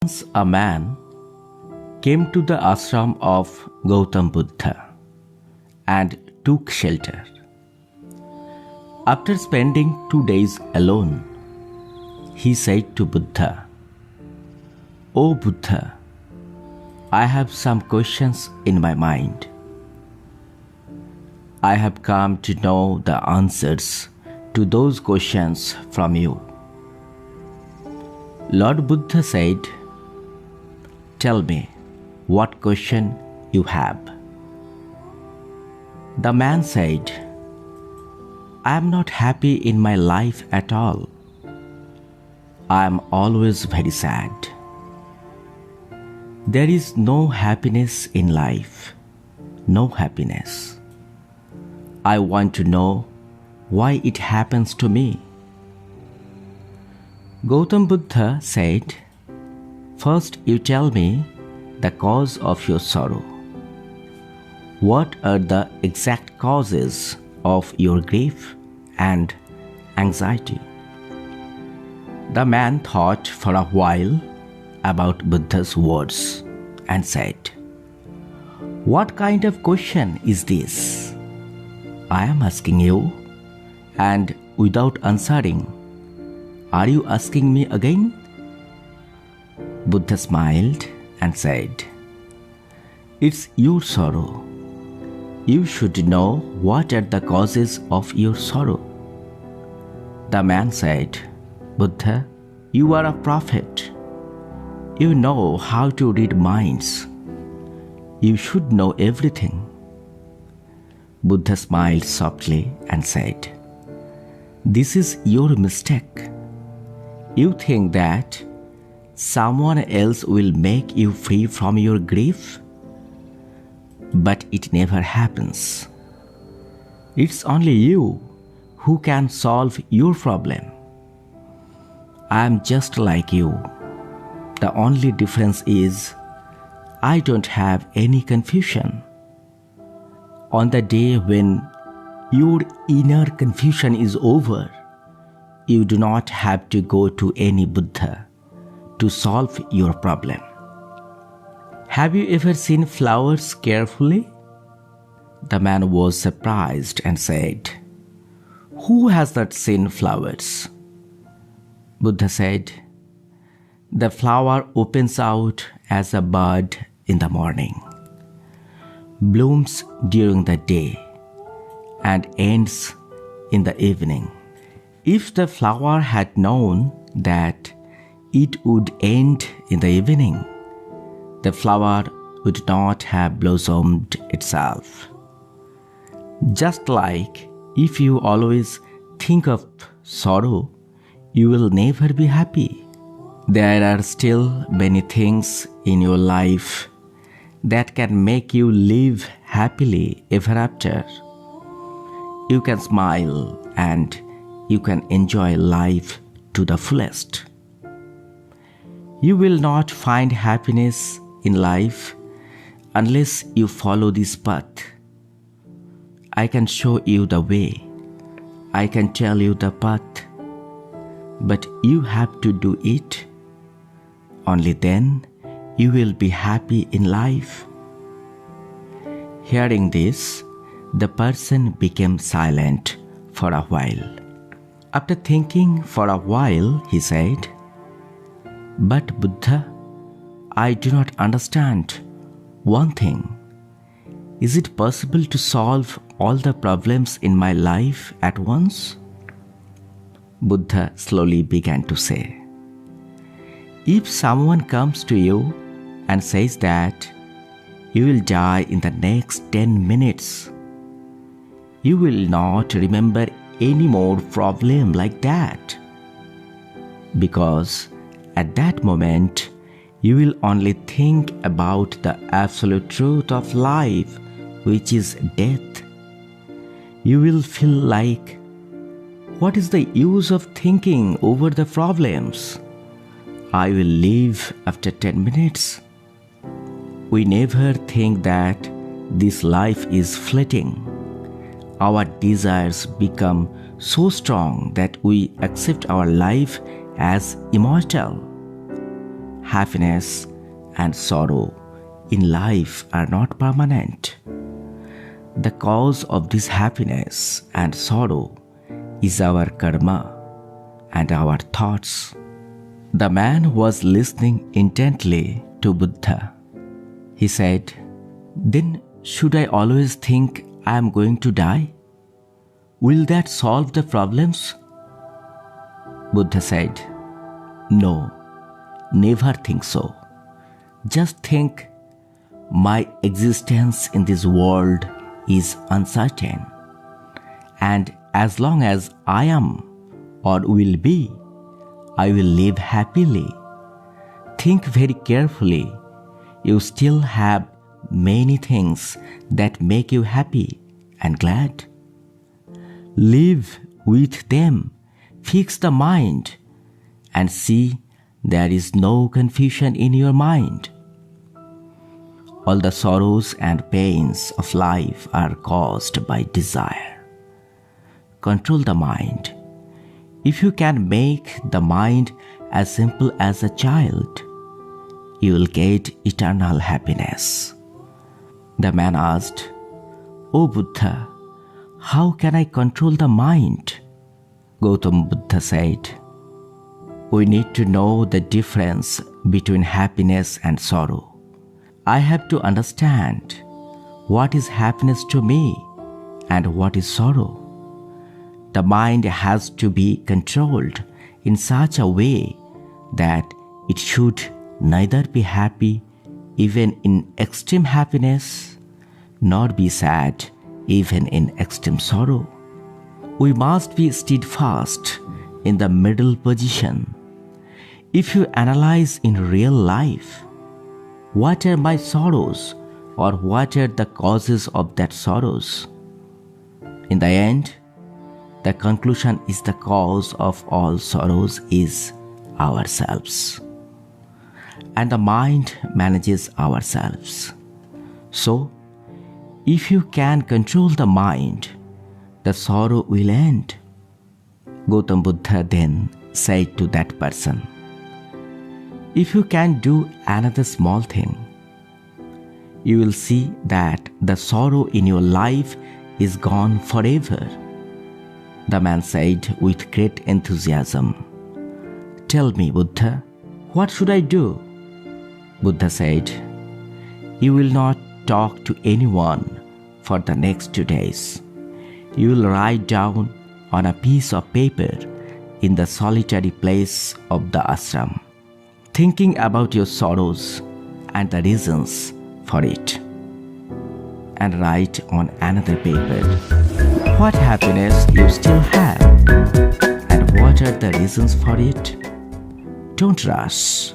Once a man came to the ashram of Gautam Buddha and took shelter. After spending 2 days alone, he said to Buddha, "O Buddha, I have some questions in my mind. I have come to know the answers to those questions from you." Lord Buddha said, "Tell me what question you have." The man said, "I am not happy in my life at all. I am always very sad. There is no happiness in life, no happiness. I want to know why it happens to me." Gautam Buddha said, "First you tell me the cause of your sorrow. What are the exact causes of your grief and anxiety?" The man thought for a while about Buddha's words and said, "What kind of question is this? I am asking you, and without answering, are you asking me again?" Buddha smiled and said, "It's your sorrow. You should know what are the causes of your sorrow." The man said, "Buddha, you are a prophet. You know how to read minds. You should know everything." Buddha smiled softly and said, "This is your mistake. You think that someone else will make you free from your grief, but it never happens. It's only you who can solve your problem. I am just like you. The only difference is I don't have any confusion. On the day when your inner confusion is over, you do not have to go to any Buddha to solve your problem." Have you ever seen flowers carefully? The man was surprised and said, "Who has not seen flowers?" Buddha said, "The flower opens out as a bud in the morning, blooms during the day, and ends in the evening. If the flower had known that it would end in the evening, the flower would not have blossomed itself. Just like if you always think of sorrow, you will never be happy. There are still many things in your life that can make you live happily ever after. You can smile and you can enjoy life to the fullest. You will not find happiness in life unless you follow this path. I can show you the way. I can tell you the path. But you have to do it. Only then you will be happy in life." Hearing this, the person became silent for a while. After thinking for a while, he said, "But Buddha, I do not understand one thing. Is it possible to solve all the problems in my life at once?" Buddha slowly began to say, "If someone comes to you and says that you will die in the next 10 minutes, you will not remember any more problem like that. Because at that moment, you will only think about the absolute truth of life, which is death. You will feel like, what is the use of thinking over the problems? I will leave after 10 minutes. We never think that this life is fleeting. Our desires become so strong that we accept our life as immortal. happiness and sorrow in life are not permanent. The cause of this happiness and sorrow is our karma and our thoughts. The man was listening intently to Buddha. He said, "Then should I always think I am going to die? Will that solve the problems?" Buddha said, "No, never think so. Just think, my existence in this world is uncertain, and as long as I am or will be, I will live happily. Think very carefully. You still have many things that make you happy and glad. Live with them, fix the mind, and see there is no confusion in your mind. All the sorrows and pains of life are caused by desire. Control the mind. If you can make the mind as simple as a child, you will get eternal happiness." The man asked, "O Buddha, how can I control the mind?" Gautam Buddha said, "We need to know the difference between happiness and sorrow. I have to understand what is happiness to me and what is sorrow. The mind has to be controlled in such a way that it should neither be happy even in extreme happiness, nor be sad even in extreme sorrow. We must be steadfast in the middle position. If you analyze in real life, what are my sorrows or what are the causes of that sorrows? In the end, the conclusion is the cause of all sorrows is ourselves. And the mind manages ourselves. So, if you can control the mind, the sorrow will end." Gautam Buddha then said to that person, "If you can do another small thing, you will see that the sorrow in your life is gone forever." The man said with great enthusiasm, "Tell me, Buddha, what should I do?" Buddha said, "You will not talk to anyone for the next 2 days. You will write down on a piece of paper in the solitary place of the ashram, thinking about your sorrows and the reasons for it. And write on another paper what happiness you still have and what are the reasons for it. Don't rush.